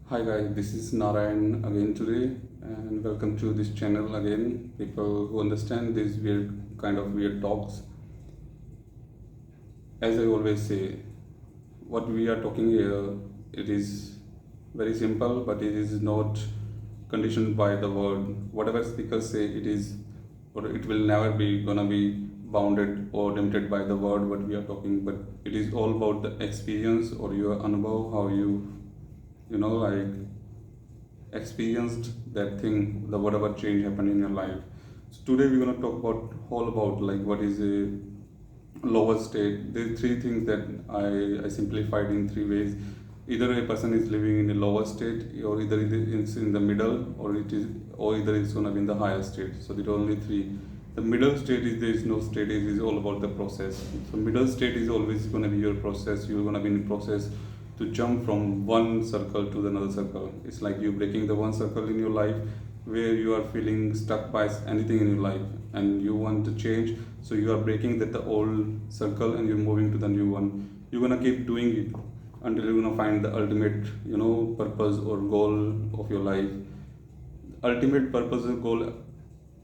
Hi guys, this is Narayan again today, and welcome to this channel again. People who understand these weird talks. As I always say, what we are talking here, it is very simple, but it is not conditioned by the word. Whatever speakers say, it is, or it will never be gonna be bounded or limited by the word what we are talking. But it is all about the experience or your anubhav, how like experienced that thing, the whatever change happened in your life. So today we're gonna talk about all about like what is a lower state. There are three things that I simplified in three ways. Either a person is living in a lower state, or either it's in the middle, or either it's gonna be in the higher state. So there are only three. The middle state is there is no state, it is all about the process. So middle state is always gonna be your process. You're gonna be in process to jump from one circle to another circle. It's like you breaking the one circle in your life where you are feeling stuck by anything in your life and you want to change. So you are breaking that the old circle and you're moving to the new one. You're gonna keep doing it until you're gonna find the ultimate, purpose or goal of your life. Ultimate purpose or goal,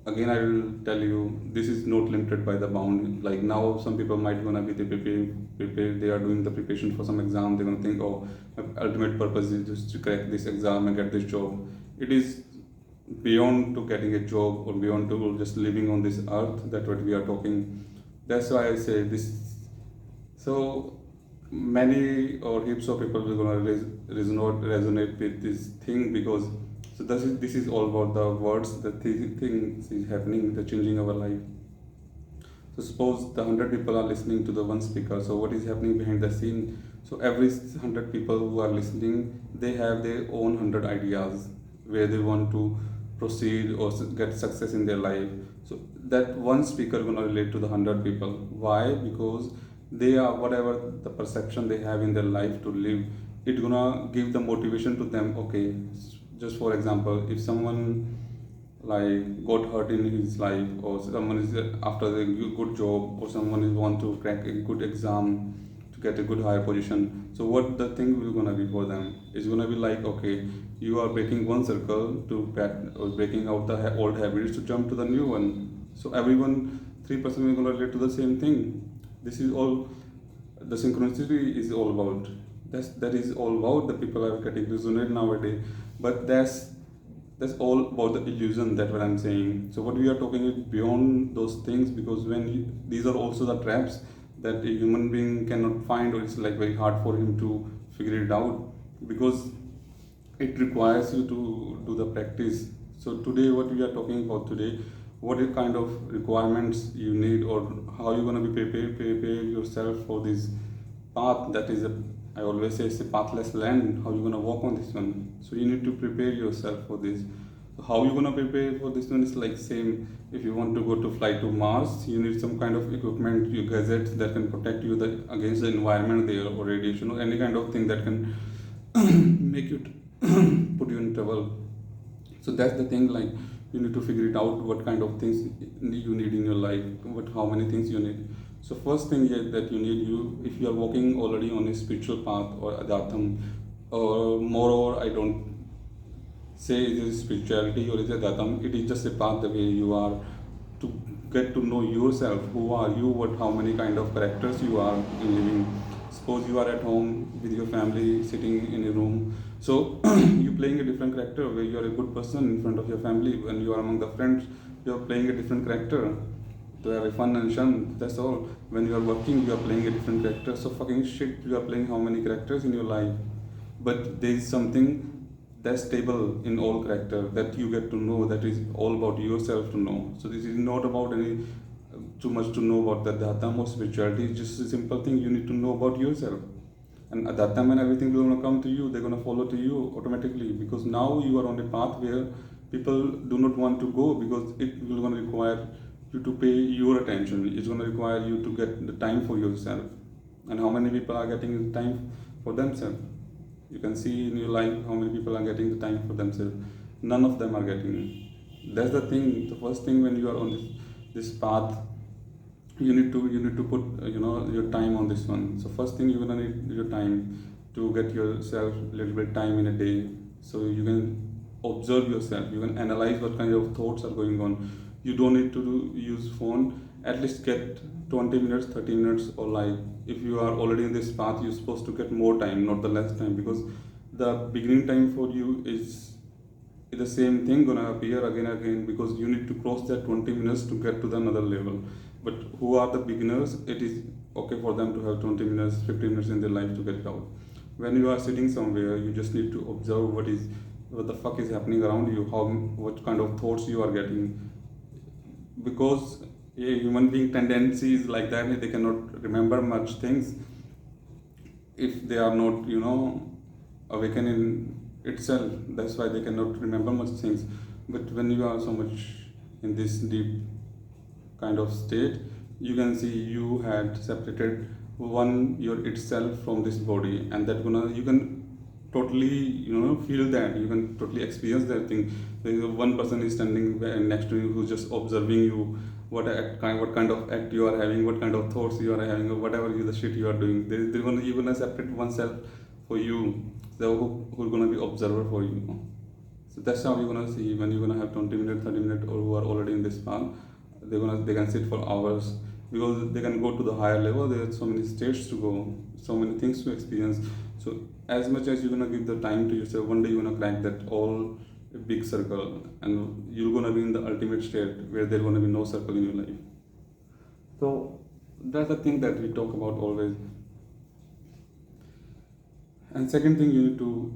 again I will tell you, this is not limited by the bound. Like now some people might gonna be prepare, they are doing the preparation for some exam. They're gonna think, oh, my ultimate purpose is just to crack this exam and get this job. It is beyond to getting a job or beyond to just living on this earth. That's what we are talking. That's why I say this. So many or heaps of people will gonna resonate with this thing, because so this is all about the words, the things is happening, the changing our life. So suppose the 100 people are listening to the one speaker. So what is happening behind the scene? So every 100 people who are listening, they have their own 100 ideas where they want to proceed or get success in their life. So that one speaker gonna relate to the 100 people. Why? Because they are whatever the perception they have in their life to live. It's gonna give the motivation to them. Okay, just for example, if someone like got hurt in his life, or someone is after a good job, or someone is want to crack a good exam to get a good higher position, so what the thing will gonna be for them is gonna be like, okay, you are breaking one circle to or breaking out the old habits to jump to the new one. So everyone 3% is gonna relate to the same thing. This is all the synchronicity is all about. That is all about the people are getting resonate nowadays. But that's all about the illusion, that what I'm saying. So what we are talking is beyond those things, because these are also the traps that a human being cannot find, or it's like very hard for him to figure it out, because it requires you to do the practice. So today what we are talking about today, what kind of requirements you need, or how you're going to be prepare yourself for this path. That is I always say it's a pathless land. How you gonna walk on this one? So you need to prepare yourself for this. So how you gonna prepare for this one is like same. If you want to go to fly to Mars, you need some kind of equipment, you gadgets that can protect you against the environment there, or radiation, or any kind of thing that can make you put you in trouble. So that's the thing. Like you need to figure it out. What kind of things you need in your life? How many things you need? So first thing that you need, if you are walking already on a spiritual path or adhyatm, or moreover, I don't say it is spirituality or it is adhyatm. It is just a path the way you are to get to know yourself. Who are you? How many kind of characters you are in living. Suppose you are at home with your family, sitting in a room. So you playing a different character where you are a good person in front of your family. When you are among the friends, you are playing a different character to have a fun and shun. That's all. When you are working, you are playing a different character. So fucking shit, you are playing how many characters in your life? But there is something that's stable in all character that you get to know, that is all about yourself to know. So this is not about any too much to know about the adhyatm or spirituality. It's just a simple thing you need to know about yourself. And adhyatm and everything will gonna come to you. They're gonna follow to you automatically, because now you are on a path where people do not want to go, because it will gonna require you to pay your attention. It's going to require you to get the time for yourself. And how many people are getting the time for themselves? You can see in your life how many people are getting the time for themselves. None of them are getting it. That's the thing. The first thing, when you are on this path, you need to put your time on this one. So first thing, you're gonna need your time to get yourself a little bit time in a day. So you can observe yourself, you can analyze what kind of thoughts are going on. You don't need to use phone. At least get 20 minutes, 30 minutes, or like if you are already in this path, you're supposed to get more time, not the less time, because the beginning time for you is the same thing gonna appear again and again, because you need to cross that 20 minutes to get to the another level. But who are the beginners, it is okay for them to have 20 minutes, 15 minutes in their life to get it out. When you are sitting somewhere, you just need to observe what the fuck is happening around you, what kind of thoughts you are getting, because a human being tendency is like that. They cannot remember much things if they are not awakened in itself. That's why they cannot remember much things. But when you are so much in this deep kind of state, you can see you had separated your itself from this body, and you can totally feel that, you can totally experience that thing. There is one person is standing next to you who's just observing you, what kind of act you are having, what kind of thoughts you are having, or whatever the shit you are doing. You're gonna separate oneself for you. Who's gonna be observer for you. So that's how you're gonna see when you're gonna have 20 minutes, 30 minutes, or who are already in this path. They can sit for hours, because they can go to the higher level. There are so many states to go, so many things to experience. So as much as you're gonna give the time to yourself, one day you're gonna crack that all big circle, and you're gonna be in the ultimate state where there's gonna be no circle in your life. So that's the thing that we talk about always. And second thing, you need to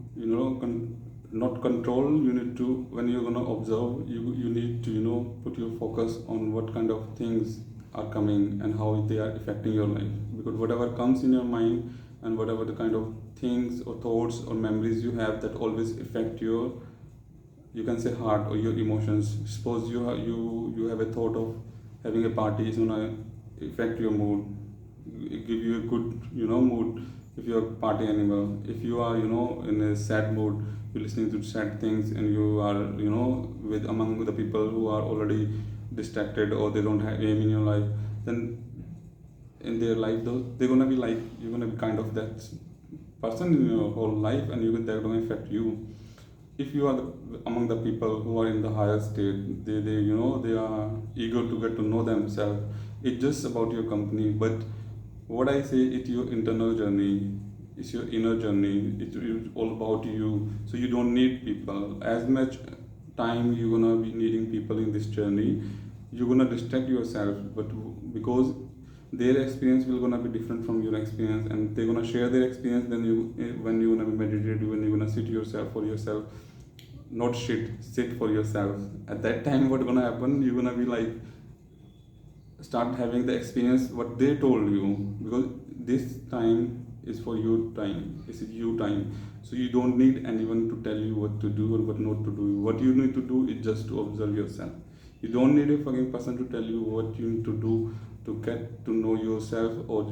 not control. You need to, when you're gonna observe, you need to put your focus on what kind of things are coming and how they are affecting your life. Because whatever comes in your mind, and whatever the kind of things or thoughts or memories you have, that always affect your, you can say, heart or your emotions. Suppose you have a thought of having a party, is gonna affect your mood, give you a good mood if you're a party animal. If you are in a sad mood, you're listening to sad things, and you are with among the people who are already distracted, or they don't have aim in your life, then in their life, they're gonna be like, you're gonna be kind of that person in your whole life, and they're gonna affect you. If you are among the people who are in the higher state, they are eager to get to know themselves. It's just about your company. But what I say, it's your internal journey, it's your inner journey, it's all about you. So you don't need people. As much time you're gonna be needing people in this journey, you're gonna distract yourself. But because their experience will gonna be different from your experience, and they're gonna share their experience, then when you're gonna be meditated, when you're gonna sit yourself for yourself, not sit for yourself. At that time, what's gonna happen, you're gonna be like, start having the experience what they told you, because this time is for your time, it's you time. So you don't need anyone to tell you what to do or what not to do. What you need to do is just to observe yourself. You don't need a fucking person to tell you what you need to do to get to know yourself, or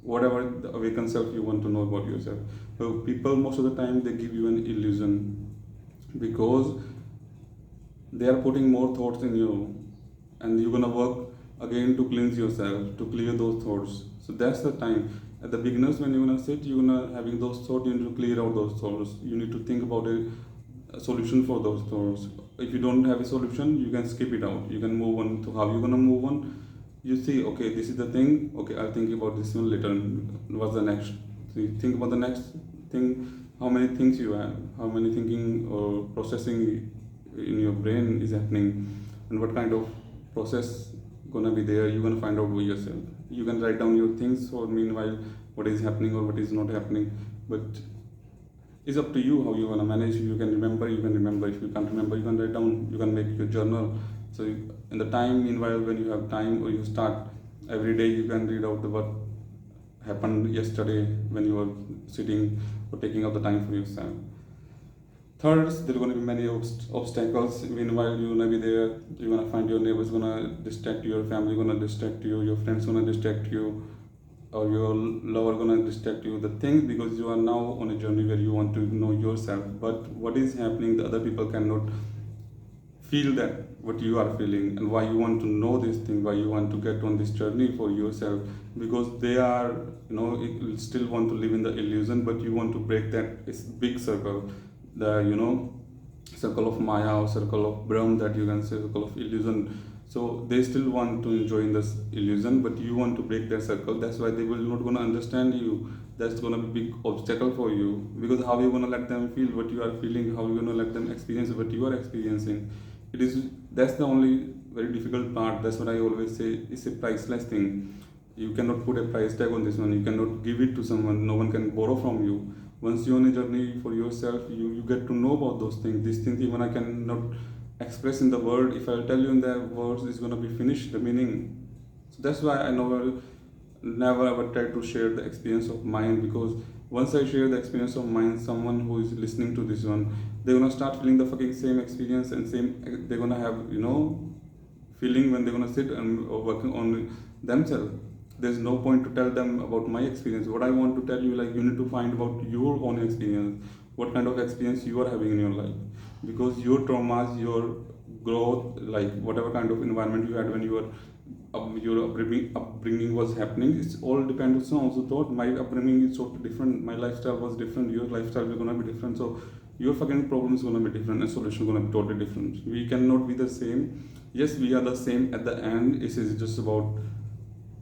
whatever the awakened self you want to know about yourself. So people, most of the time, they give you an illusion, because they are putting more thoughts in you, and you're gonna work again to cleanse yourself, to clear those thoughts. So that's the time. At the beginners, when you're gonna sit, you're gonna having those thoughts, you need to clear out those thoughts. You need to think about a solution for those thoughts. If you don't have a solution, you can skip it out. You can move on to how you're gonna move on. You see, okay, this is the thing. Okay, I'll think about this one later. What's the next? So you think about the next thing. How many things you have? How many thinking or processing in your brain is happening? And what kind of process gonna be there? You're gonna find out by yourself. You can write down your things, or meanwhile, what is happening or what is not happening. But it's up to you how you wanna manage. You can remember. If you can't remember, you can write down. You can make your journal. So in the time, meanwhile, when you have time, or you start every day, you can read out what happened yesterday when you were sitting or taking out the time for yourself. Third, there are going to be many obstacles. Meanwhile, you're going to be there. You're going to find your neighbors going to distract you, your family going to distract you, your friends going to distract you, or your lover going to distract you. The thing, because you are now on a journey where you want to know yourself. But what is happening, the other people cannot feel that what you are feeling, and why you want to know this thing, why you want to get on this journey for yourself, because they are still want to live in the illusion, but you want to break that big circle. the circle of Maya or circle of Brahm, that you can say circle of illusion. So they still want to enjoy in this illusion, but you want to break their circle. That's why they will not gonna understand you. That's gonna be big obstacle for you, because how you gonna let them feel what you are feeling? How you gonna let them experience what you are experiencing? That's the only very difficult part. That's what I always say. It's a priceless thing. You cannot put a price tag on this one. You cannot give it to someone. No one can borrow from you. Once you're on a journey for yourself, you get to know about those things. These things even I cannot express in the word. If I tell you in the words, it's gonna be finished the meaning. So that's why I never ever try to share the experience of mine, because once I share the experience of mine, someone who is listening to this one, they're gonna start feeling the fucking same experience, and same they're gonna have feeling when they're gonna sit and working on themselves. There's no point to tell them about my experience. What I want to tell you, like, you need to find about your own experience, what kind of experience you are having in your life, because your traumas, your growth, like whatever kind of environment you had when you were your upbringing was happening, it's all depends on also thought. My upbringing is totally different, my lifestyle was different, your lifestyle is gonna be different, so your fucking problem is gonna be different and solution is gonna be totally different. We cannot be the same. Yes, we are the same at the end. It is just about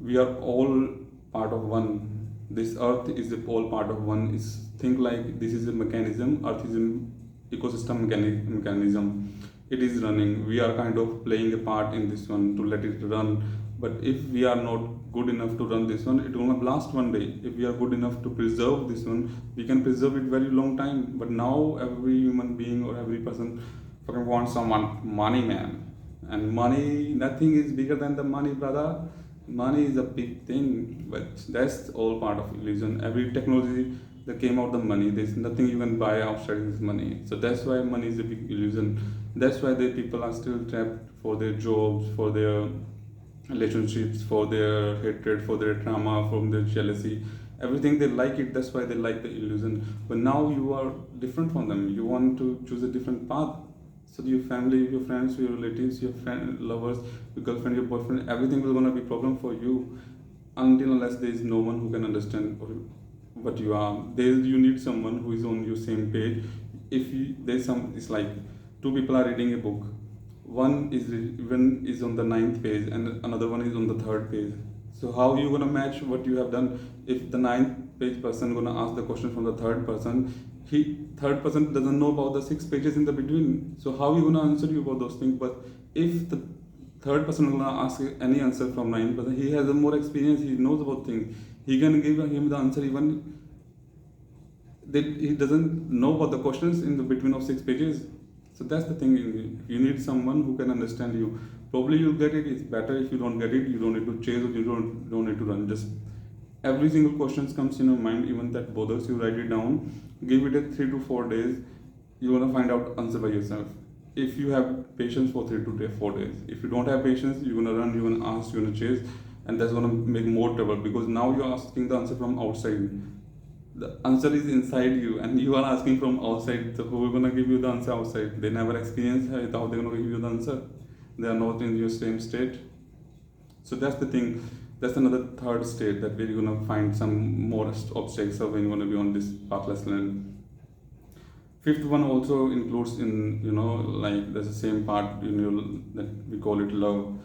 we are all part of one. This earth is all part of one. Is think like this is a mechanism. Earth is an ecosystem mechanism. It is running. We are kind of playing a part in this one to let it run. But if we are not good enough to run this one, it will not last one day. If we are good enough to preserve this one, we can preserve it very long time. But now every human being or every person fucking wants some money, man. And money, nothing is bigger than the money, brother. Money is a big thing, but that's all part of illusion. Every technology that came out the money, there's nothing you can buy outside this money. So that's why money is a big illusion. That's why the people are still trapped for their jobs, for their relationships, for their hatred, for their trauma, from their jealousy. Everything they like it, that's why they like the illusion. But now you are different from them. You want to choose a different path. So your family, your friends, your relatives, your lovers, your girlfriend, your boyfriend, everything will gonna be problem for you, until unless there is no one who can understand what you are. You need someone who is on your same page. It's like two people are reading a book. One is on the ninth page and another one is on the third page. So how you gonna match what you have done? If the ninth page person gonna ask the question from the third person, third person doesn't know about the 6 pages in the between. So how you gonna answer you about those things? But if the third person gonna ask any answer from ninth person, he has a more experience. He knows about things. He can give him the answer even that he doesn't know about the questions in the between of 6 pages. So that's the thing. You need someone who can understand you. Probably you'll get it. It's better if you don't get it. You don't need to chase or you don't need to run. Just every single question comes in your mind, even that bothers you, write it down. Give it a 3 to 4 days. You're gonna find out answer by yourself. If you have patience for 3 to 4 days. If you don't have patience, you're gonna run. You're gonna ask. You're gonna chase, and that's gonna make more trouble, because now you're asking the answer from outside. The answer is inside you and you are asking from outside. So who is going to give you the answer outside? They never experienced it. How they're going to give you the answer? They are not in your same state. So that's the thing. That's another third state that we're going to find some more obstacles when you're going to be on this pathless land. Fifth one also includes in, like there's the same part that we call it love.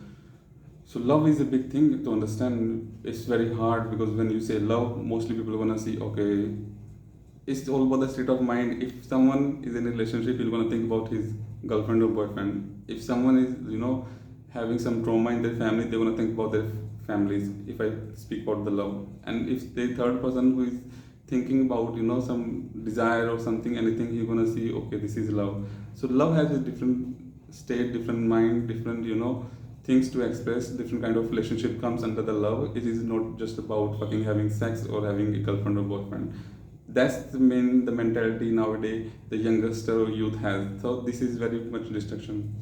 So love is a big thing to understand. It's very hard, because when you say love, mostly people are gonna see, okay, it's all about the state of mind. If someone is in a relationship, you're gonna think about his girlfriend or boyfriend. If someone is, having some trauma in their family, they're gonna think about their families. If I speak about the love, and if the third person who is thinking about, some desire or something, anything, you're gonna see, okay, this is love. So love has a different state, different mind, different, things to express. Different kind of relationship comes under the love. It is not just about fucking having sex or having a girlfriend or boyfriend. That's the mentality nowadays the youngster or youth has. So this is very much distraction.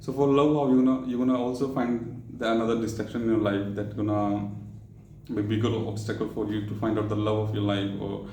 So for love, how you're gonna also find another distraction in your life that's gonna be bigger obstacle for you to find out the love of your life, or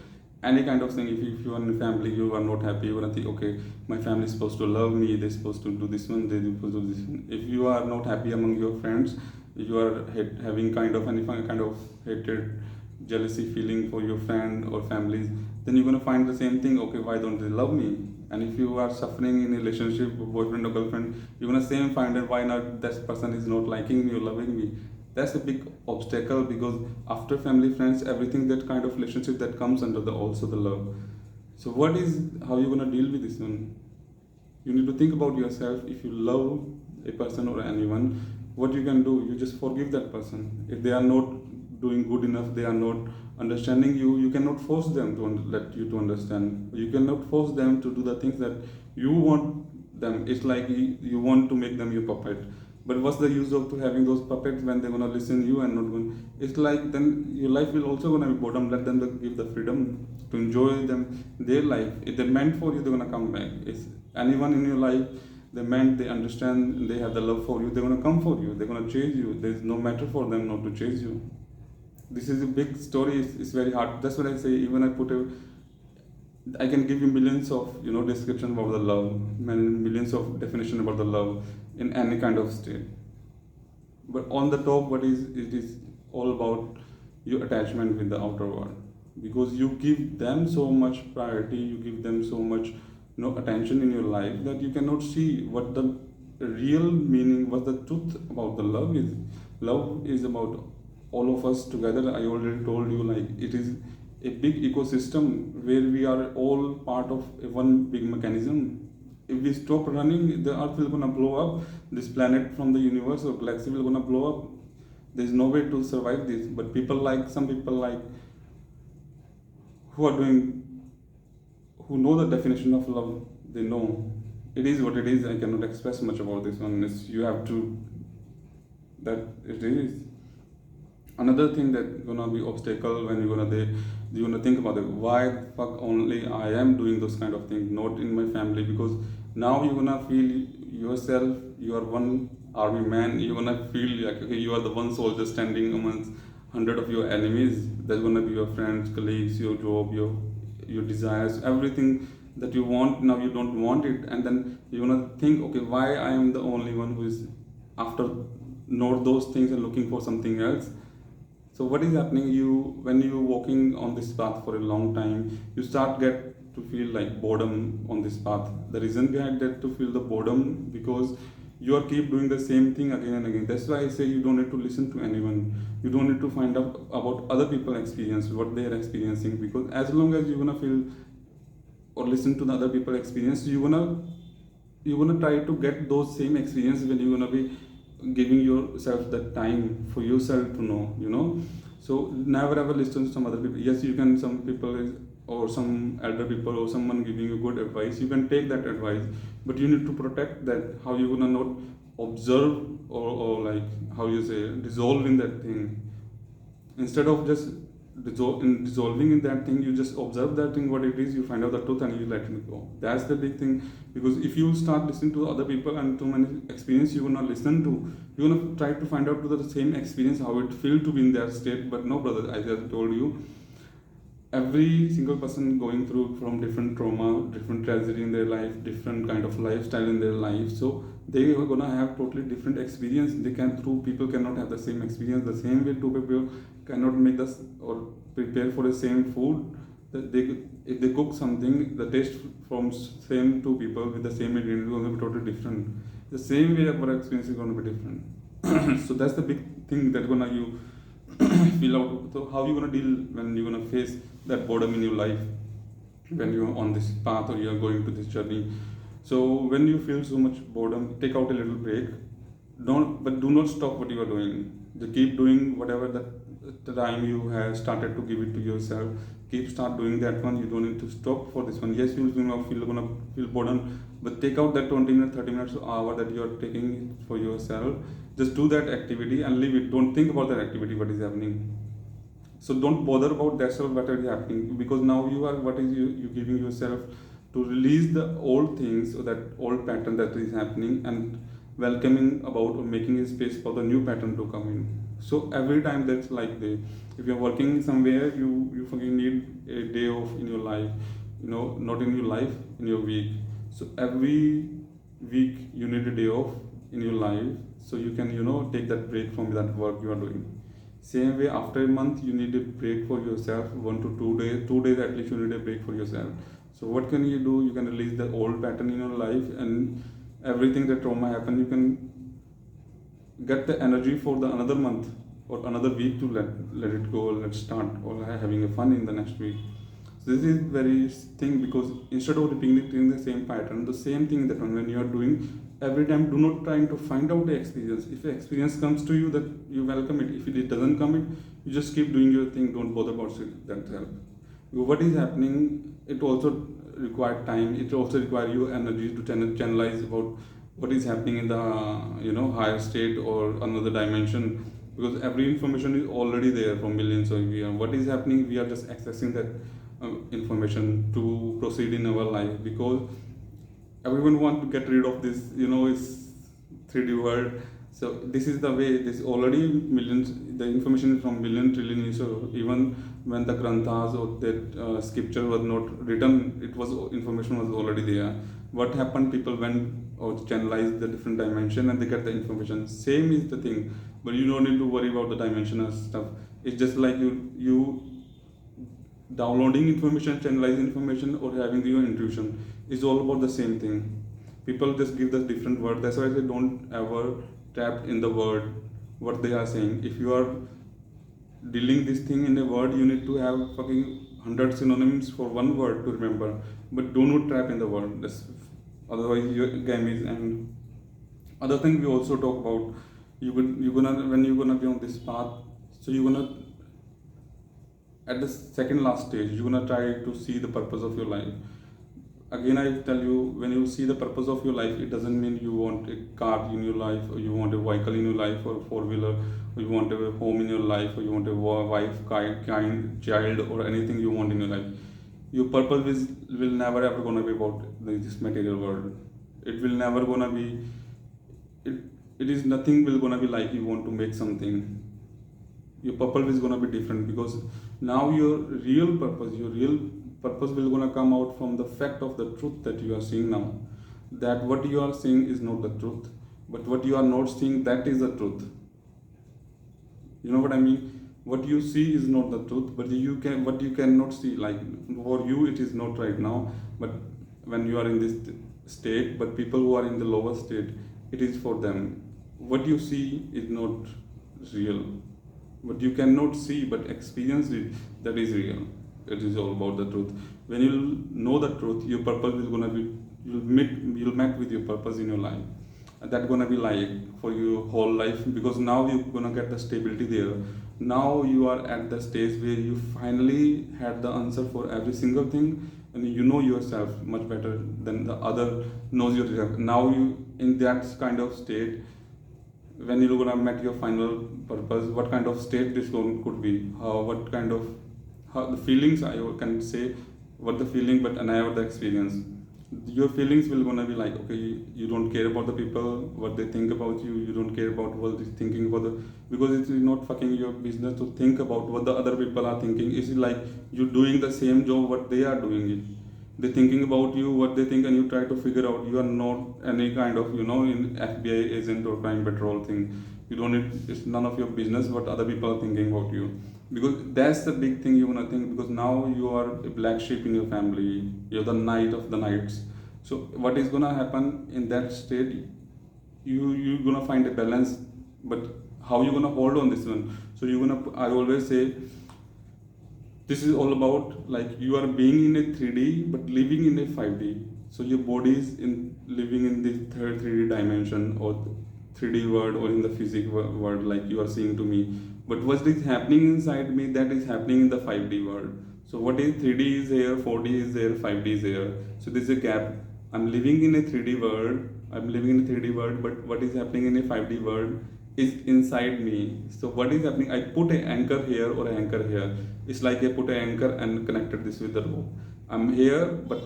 any kind of thing. If you are in a family, you are not happy, you're gonna think, okay, my family is supposed to love me, they're supposed to do this one, they're supposed to do this one. If you are not happy among your friends, you are having any kind of hatred, jealousy feeling for your friend or families, then you're going to find the same thing. Okay, why don't they love me? And if you are suffering in a relationship with boyfriend or girlfriend, you're going to same find that why not that person is not liking me or loving me. That's a big obstacle, because after family, friends, everything, that kind of relationship, that comes under the also the love. So what is, how you going to deal with this one? You need to think about yourself. If you love a person or anyone, what you can do, you just forgive that person. If they are not doing good enough, they are not understanding you, you cannot force them to let you to understand. You cannot force them to do the things that you want them. It's like you want to make them your puppet. But what's the use of to having those puppets when they're gonna listen you and not going? It's like then your life will also gonna be boredom. Let them give the freedom to enjoy them their life. If they're meant for you, they're gonna come back. It's anyone in your life, they meant, they understand, they have the love for you, they're gonna come for you, they're gonna chase you. There's no matter for them not to chase you. This is a big story. It's very hard. That's what I say. Even I can give you millions of description about the love, millions of definition about the love in any kind of state. But on the top, it is all about your attachment with the outer world, because you give them so much priority, you give them so much attention in your life, that you cannot see what the real meaning, what the truth about the love is. Love is about all of us together. I already told you, like, it is a big ecosystem where we are all part of one big mechanism. If we stop running, the earth will gonna blow up. This planet from the universe or galaxy will gonna blow up. There's no way to survive this. But some people who know the definition of love, they know it is what it is. I cannot express much about this one. You have to, that it is. Another thing that gonna be obstacle when you're gonna think about it, why the fuck only I am doing those kind of things, not in my family, because now you're gonna feel yourself, you are one army man, you're gonna feel like, okay, you are the one soldier standing amongst 100 of your enemies. That's gonna be your friends, colleagues, your job, your desires, everything that you want, now you don't want it. And then you're gonna think, okay, why I am the only one who is after not those things and looking for something else. So what is happening, when you're walking on this path for a long time, you start get to feel like boredom on this path. The reason behind that to feel the boredom, because you are keep doing the same thing again and again. That's why I say you don't need to listen to anyone. You don't need to find out about other people's experience, what they are experiencing, because as long as you're gonna feel or listen to the other people's experience, you're gonna try to get those same experience when you're gonna be giving yourself that time for yourself to know. So never ever listen to some other people. Yes, you can, some people or some elder people or someone giving you good advice, you can take that advice, but you need to protect that. How you gonna not observe or like, how you say, dissolve in that thing. Instead of just dissolving in that thing, you just observe that thing, what it is, you find out the truth and you let it go. That's the big thing. Because if you start listening to other people and too many experience you're gonna listen to, you're gonna try to find out to the same experience how it feel to be in that state. But no, brother, I just told you, every single person going through from different trauma, different tragedy in their life, different kind of lifestyle in their life. So they are gonna have totally different experience. People cannot have the same experience. The same way two people cannot make this or prepare for the same food. If they cook something, the taste from same two people with the same ingredient is going to be totally different. The same way our experience is going to be different. So that's the big thing that gonna you feel out. So how you gonna deal when you're gonna face that boredom in your life, when you're on this path or you're going to this journey. So when you feel so much boredom, take out a little break. Do not stop what you are doing. Just keep doing whatever the time you have started to give it to yourself. Start doing that one. You don't need to stop for this one. Yes, you're gonna feel boredom, but take out that 20 minutes, 30 minutes, or hour that you are taking for yourself. Just do that activity and leave it. Don't think about that activity, what is happening. So don't bother about that stuff, what is happening, because now you giving yourself to release the old things or that old pattern that is happening, and welcoming about or making a space for the new pattern to come in. So every time that's like if you're working somewhere, you fucking need a day off in your life, not in your life, in your week. So every week you need a day off in your life, so you can take that break from that work you are doing. Same way, after a month, you need a break for yourself, 1 to 2 days, 2 days at least, you need a break for yourself. So what can you do? You can release the old pattern in your life, and everything that trauma happened, you can get the energy for the another month or another week to let it go, let's start or having a fun in the next week. So this is very thing, because instead of repeating the same pattern, the same thing that when you are doing every time, do not trying to find out the experience. If the experience comes to you, that you welcome it. If it doesn't come in, you just keep doing your thing, don't bother about that help. What is happening, it also require time, it also require you energy to channelize about what is happening in the higher state or another dimension, because every information is already there from millions of years. What is happening, we are just accessing that information to proceed in our life, because everyone wants to get rid of this is 3D world. So this is the way, this already millions, the information is from million trillion years ago. Even when the granthas or that scripture was not written, it was information was already there. What happened, people went or channelized the different dimension and they get the information. Same is the thing, but you don't need to worry about the dimensional stuff. It's just like you downloading information, channelizing information, or having your intuition is all about the same thing. People just give the different word. That's why they don't ever tap in the word what they are saying. If you are dealing this thing in a word, you need to have fucking 100 synonyms for one word to remember. But do not trap in the word. Otherwise your game is. And other thing we also talk about, when you're gonna be on this path, so you're gonna, at the second last stage, you're gonna try to see the purpose of your life. Again, I tell you, when you see the purpose of your life, it doesn't mean you want a car in your life, or you want a vehicle in your life, or a four-wheeler, or you want a home in your life, or you want a wife, kind child, or anything you want in your life. Your purpose will never ever gonna be about this material world. It will never gonna be. It is nothing will gonna be like you want to make something. Your purpose is gonna be different, because now your real purpose will gonna come out from the fact of the truth that you are seeing now. That what you are seeing is not the truth, but what you are not seeing, that is the truth. You know what I mean? What you see is not the truth, but what you cannot see. Like for you, it is not right now. But when you are in this state, but people who are in the lower state, it is for them. What you see is not real. What you cannot see but experience it, that is real. It is all about the truth. When you know the truth, your purpose is gonna be, you'll meet with your purpose in your life. And that's gonna be like for your whole life, because now you're gonna get the stability there. Now you are at the stage where you finally had the answer for every single thing, and you know yourself much better than the other knows yourself. Now you in that kind of state, when you're gonna meet your final purpose, what kind of state this could be, how the feelings, I can say what the feeling, but and I have the experience. Your feelings will gonna be like, okay, you don't care about the people, what they think about you, you don't care about what they're thinking about because it is not fucking your business to think about what the other people are thinking. It's like you doing the same job what they are doing it. They're thinking about you, what they think, and you try to figure out. You are not any kind of, in FBI agent or crime patrol thing. You don't need, it's none of your business what other people are thinking about you. Because that's the big thing you wanna think, because now you are a black sheep in your family. You're the night of the nights. So what is gonna happen in that state, you're gonna find a balance, but how you gonna hold on this one? So I always say, this is all about like you are being in a 3D but living in a 5D. So your body is living in the third 3D dimension or 3D world or in the physical world like you are seeing to me. But what is happening inside me, that is happening in the 5D world. So what is 3D is here, 4D is there, 5D is here. So there's a gap. I'm living in a 3D world, but what is happening in a 5D world is inside me. So what is happening? I put an anchor here or an anchor here. It's like I put an anchor and connected this with the rope. I'm here, but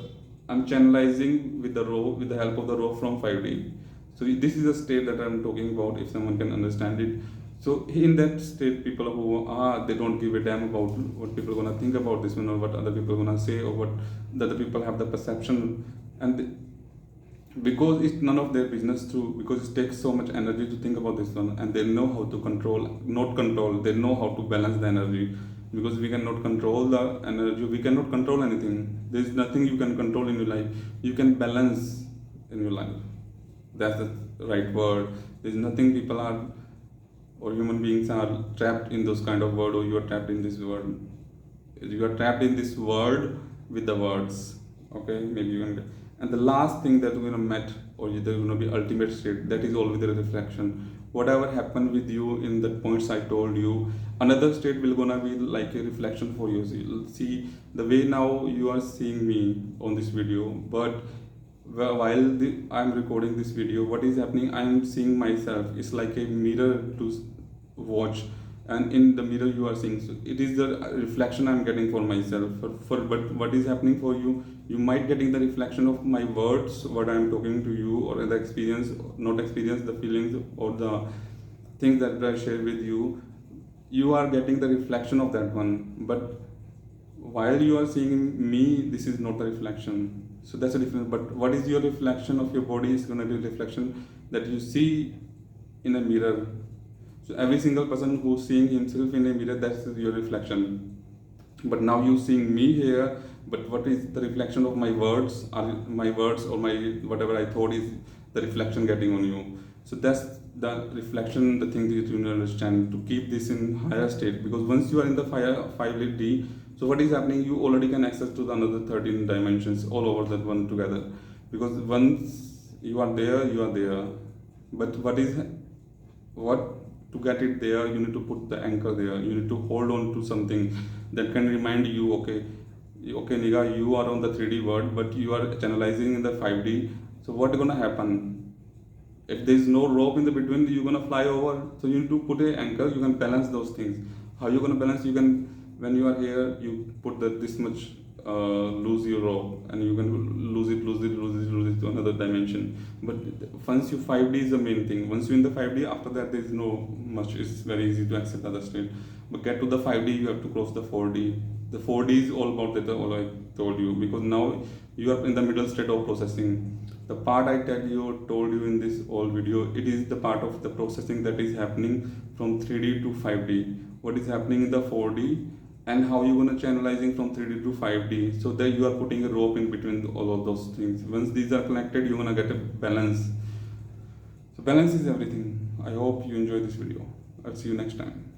I'm channelizing with the rope, with the help of the rope from 5D. So this is a state that I'm talking about, if someone can understand it. So in that state, people who they don't give a damn about what people are gonna think about this one or what other people are gonna say or what the other people have the perception, and because it's none of their business to, because it takes so much energy to think about this one, and they know how to control, not control, they know how to balance the energy, because we cannot control the energy, we cannot control anything. There is nothing you can control in your life. You can balance in your life, that's the right word. There's nothing people are, or human beings are trapped in those kind of world, or you are trapped in this world. You are trapped in this world with the words. Okay, maybe you can. And the last thing that we're gonna met, or there's gonna be ultimate state, that is always the reflection. Whatever happened with you in the points I told you, another state will gonna be like a reflection for you. So you'll see the way now you are seeing me on this video, but while I'm recording this video, what is happening, I'm seeing myself. It's like a mirror to watch, and in the mirror you are seeing. So it is the reflection I'm getting for myself. But what is happening for you, you might getting the reflection of my words, what I'm talking to you, or the experience, not experience, the feelings or the things that I share with you. You are getting the reflection of that one, but while you are seeing me, this is not the reflection. So that's a difference. But what is your reflection of your body is going to be a reflection that you see in a mirror. So every single person who's seeing himself in a mirror, that's your reflection. But now you seeing me here, but what is the reflection of my words? Are my words or my whatever I thought is the reflection getting on you? So that's the reflection, the thing that you need to understand to keep this in higher state. Because once you are in the 5D, so what is happening? You already can access to the another 13 dimensions all over that one together. Because once you are there, you are there. But what to get it there, you need to put the anchor there. You need to hold on to something that can remind you, okay, Niga, you are on the 3D world, but you are channelizing in the 5D. So what's gonna happen? If there is no rope in the between, you're gonna fly over. So you need to put an anchor. You can balance those things. How you gonna balance? You can, when you are here, you put this much, lose your rope, and you can lose it to another dimension. But once you 5D is the main thing. Once you're in the 5D, after that there is no much. It's very easy to accept other state. But get to the 5D, you have to cross the 4D. The 4D is all about that. All I told you, because now you are in the middle state of processing. The part I told you in this whole video, it is the part of the processing that is happening from 3D to 5D. What is happening in the 4D, and how you gonna channelizing from 3D to 5D. So that you are putting a rope in between all of those things. Once these are connected, you're gonna get a balance. So balance is everything. I hope you enjoy this video. I'll see you next time.